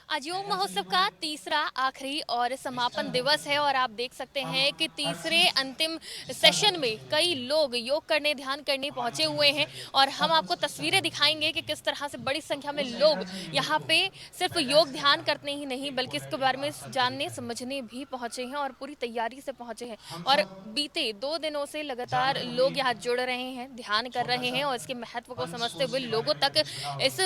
आज योग महोत्सव का तीसरा आखिरी और समापन दिवस है और आप देख सकते हैं कि तीसरे अंतिम सेशन में कई लोग योग करने ध्यान करने पहुंचे हुए हैं और हम आपको तस्वीरें दिखाएंगे कि किस तरह से बड़ी संख्या में लोग यहाँ पे सिर्फ योग ध्यान करने ही नहीं बल्कि इसके बारे में जानने समझने भी पहुंचे हैं और पूरी तैयारी से पहुंचे हैं। और बीते 2 दिनों से लगातार लोग यहाँ जुड़ रहे हैं, ध्यान कर रहे हैं और इसके महत्व को समझते हुए लोगों तक इस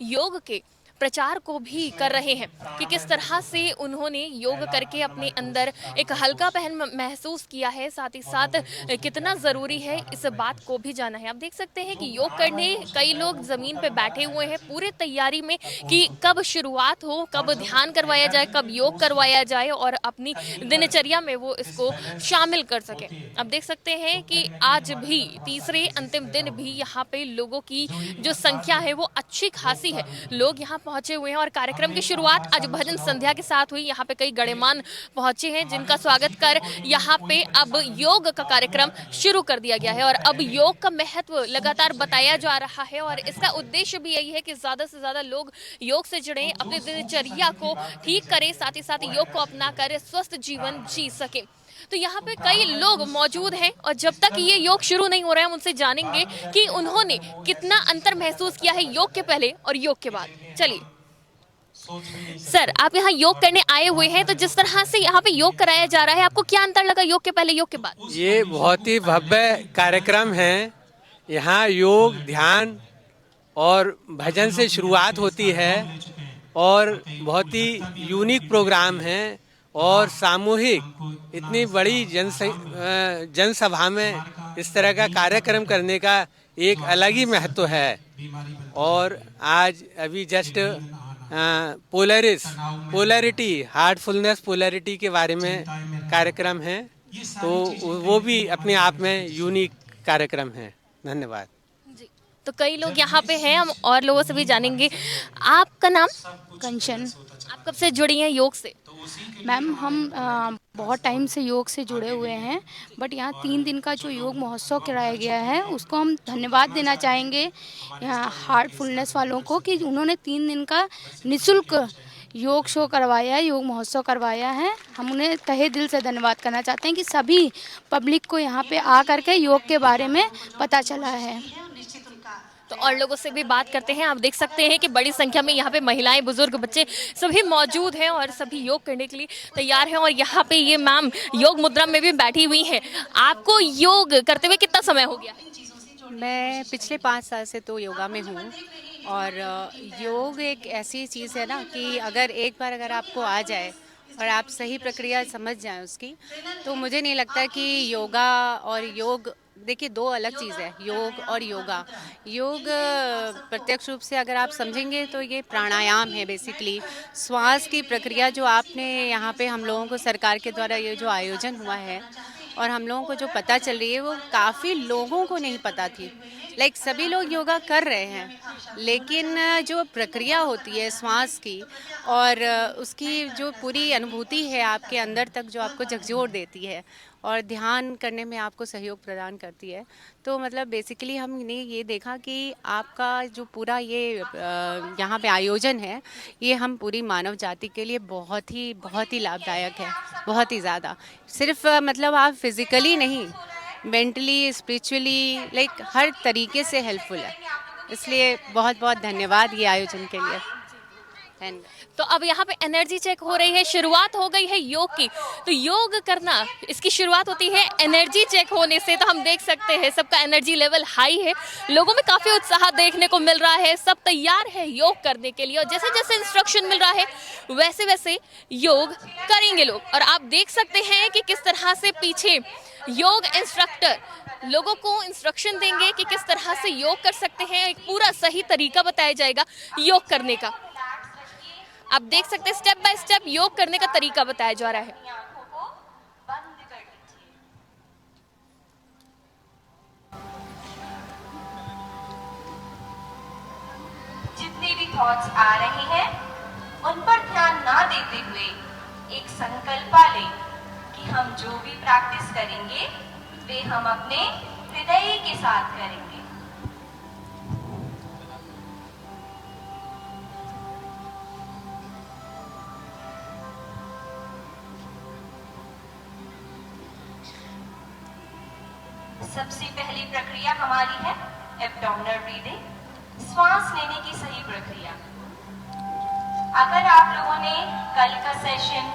योग के प्रचार को भी कर रहे हैं कि किस तरह से उन्होंने योग करके अपने अंदर एक हल्कापन महसूस किया है, साथ ही साथ कितना ज़रूरी है इस बात को भी जाना है। आप देख सकते हैं कि योग करने कई लोग ज़मीन पे बैठे हुए हैं पूरे तैयारी में कि कब शुरुआत हो, कब ध्यान करवाया जाए, कब योग करवाया जाए और अपनी दिनचर्या में वो इसको शामिल कर सके। अब देख सकते हैं कि आज भी तीसरे अंतिम दिन भी यहाँ पे लोगों की जो संख्या है वो अच्छी खासी है। लोग यहाँ पहुंचे हुए हैं और कार्यक्रम की शुरुआत आज भजन संध्या के साथ हुई। यहाँ पे कई गणमान्य पहुंचे हैं जिनका स्वागत कर यहाँ पे अब योग का कार्यक्रम शुरू कर दिया गया है और अब योग का महत्व लगातार बताया जा रहा है और इसका उद्देश्य भी यही है कि ज्यादा से ज्यादा लोग योग से जुड़े, अपनी दिनचर्या को ठीक करें, साथ ही साथ योग को अपना कर स्वस्थ जीवन जी सके। तो यहाँ पे कई लोग मौजूद हैं और जब तक ये योग शुरू नहीं हो रहा है हम उनसे जानेंगे कि उन्होंने कितना अंतर महसूस किया है योग के पहले और योग के बाद। चलिए सर, आप यहाँ योग करने आए हुए हैं, तो जिस तरह से यहाँ पे योग कराया जा रहा है आपको क्या अंतर लगा योग के पहले योग के बाद? ये बहुत ही भव्य कार्यक्रम है। यहाँ योग, ध्यान और भजन से शुरुआत होती है और बहुत ही यूनिक प्रोग्राम है और सामूहिक इतनी बड़ी जनसभा में इस तरह का कार्यक्रम करने का एक अलग ही महत्व है। और आज अभी जस्ट पोलैरिटी, हार्टफुलनेस पोलैरिटी के बारे में कार्यक्रम है, तो वो भी अपने आप में यूनिक कार्यक्रम है। धन्यवाद जी, तो कई लोग यहाँ पे हैं, हम और लोगों से भी जानेंगे। आपका नाम? कंचन। आप कब से जुड़ी हैं योग से? मैम, हम बहुत टाइम से योग से जुड़े हुए हैं, बट यहाँ 3 दिन का जो योग महोत्सव कराया गया है उसको हम धन्यवाद देना चाहेंगे यहाँ हार्टफुलनेस वालों को कि उन्होंने 3 दिन का निःशुल्क योग शो करवाया है, योग महोत्सव करवाया है। हम उन्हें तहे दिल से धन्यवाद करना चाहते हैं कि सभी पब्लिक को यहाँ पे आ करके योग के बारे में पता चला है। तो और लोगों से भी बात करते हैं। आप देख सकते हैं कि बड़ी संख्या में यहाँ पे महिलाएं, बुजुर्ग, बच्चे सभी मौजूद हैं और सभी योग करने के लिए तैयार हैं। और यहाँ पे ये मैम योग मुद्रा में भी बैठी हुई हैं। आपको योग करते हुए कितना समय हो गया? मैं पिछले 5 साल से तो योगा में हूँ और योग एक ऐसी चीज़ है ना कि अगर आपको आ जाए और आप सही प्रक्रिया समझ जाएं उसकी, तो मुझे नहीं लगता कि योगा और योग, देखिए 2 अलग चीज़ है, योग और योगा। योग प्रत्यक्ष रूप से अगर आप समझेंगे तो ये प्राणायाम है बेसिकली, श्वास की प्रक्रिया जो आपने यहाँ पे हम लोगों को सरकार के द्वारा ये जो आयोजन हुआ है और हम लोगों को जो पता चल रही है वो काफ़ी लोगों को नहीं पता थी। सभी लोग योगा कर रहे हैं लेकिन जो प्रक्रिया होती है श्वास की और उसकी जो पूरी अनुभूति है आपके अंदर तक, जो आपको झकझोर देती है और ध्यान करने में आपको सहयोग प्रदान करती है। तो मतलब बेसिकली हमने ये देखा कि आपका जो पूरा ये यहाँ पे आयोजन है, ये हम पूरी मानव जाति के लिए बहुत ही लाभदायक है, बहुत ही ज़्यादा। सिर्फ मतलब आप फिज़िकली नहीं, मेंटली, स्पिरिचुअली, हर तरीके से हेल्पफुल है। इसलिए बहुत बहुत धन्यवाद ये आयोजन के लिए। तो अब यहाँ पे एनर्जी चेक हो रही है, शुरुआत हो गई है योग की। तो योग करना, इसकी शुरुआत होती है एनर्जी चेक होने से। तो हम देख सकते हैं सबका एनर्जी लेवल हाई है, लोगों में काफ़ी उत्साह देखने को मिल रहा है, सब तैयार है योग करने के लिए और जैसे जैसे इंस्ट्रक्शन मिल रहा है वैसे वैसे योग करेंगे लोग। और आप देख सकते हैं कि किस तरह से पीछे योग इंस्ट्रक्टर लोगों को इंस्ट्रक्शन देंगे कि किस तरह से योग कर सकते हैं, एक पूरा सही तरीका बताया जाएगा योग करने का। आप देख सकते हैं स्टेप बाय स्टेप योग करने का तरीका बताया जा रहा है। जितने भी थॉट्स आ रहे हैं उन पर ध्यान ना देते हुए एक संकल्प लें कि हम जो भी प्रैक्टिस करेंगे वे हम अपने हृदय के साथ करेंगे। सबसे पहली प्रक्रिया हमारी है एब्डोमिनल ब्रीदिंग, श्वास लेने की सही प्रक्रिया। अगर आप लोगों ने कल का सेशन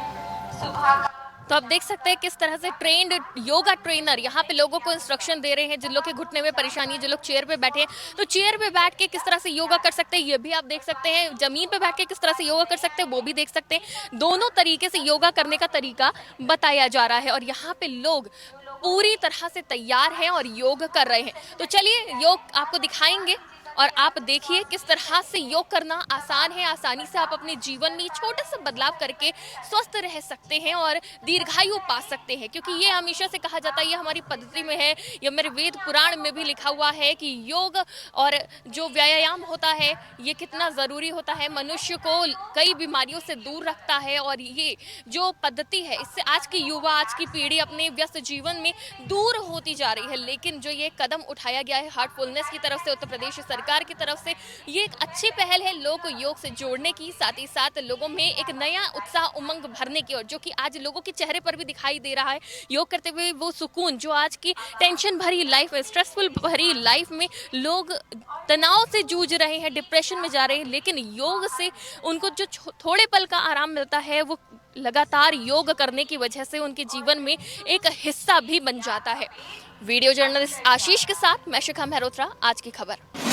सुबह का, तो आप देख सकते हैं किस तरह से ट्रेंड योगा ट्रेनर यहाँ पे लोगों को इंस्ट्रक्शन दे रहे हैं। जिन लोग के घुटने में परेशानी है, जो लोग चेयर पे बैठे हैं, तो चेयर पे बैठ के किस तरह से योगा कर सकते हैं ये भी आप देख सकते हैं। जमीन पे बैठ के किस तरह से योगा कर सकते हैं वो भी देख सकते हैं। दोनों तरीके से योगा करने का तरीका बताया जा रहा है और यहाँ पे लोग पूरी तरह से तैयार हैं और योग कर रहे हैं। तो चलिए योग आपको दिखाएंगे और आप देखिए किस तरह से योग करना आसान है। आसानी से आप अपने जीवन में छोटे से बदलाव करके स्वस्थ रह सकते हैं और दीर्घायु पा सकते हैं, क्योंकि ये हमेशा से कहा जाता है, ये हमारी पद्धति में है, ये मेरे वेद पुराण में भी लिखा हुआ है कि योग और जो व्यायाम होता है ये कितना ज़रूरी होता है, मनुष्य को कई बीमारियों से दूर रखता है। और ये जो पद्धति है इससे आज की युवा, आज की पीढ़ी अपने व्यस्त जीवन में दूर होती जा रही है। लेकिन जो ये कदम उठाया गया है हार्टफुलनेस की तरफ से, उत्तर प्रदेश सरकार की तरफ से, ये एक अच्छी पहल है लोग को योग से जोड़ने की, साथ ही साथ लोगों में एक नया उत्साह, उमंग भरने की, और जो कि आज लोगों के चेहरे पर भी दिखाई दे रहा है। योग करते हुए वो सुकून जो आज की टेंशन भरी लाइफ में, स्ट्रेसफुल भरी लाइफ में लोग तनाव से जूझ रहे हैं, डिप्रेशन में जा रहे हैं, लेकिन योग से उनको जो थोड़े पल का आराम मिलता है वो लगातार योग करने की वजह से उनके जीवन में एक हिस्सा भी बन जाता है। वीडियो जर्नलिस्ट आशीष के साथ मैं शिखा मेहरोत्रा, आज की खबर।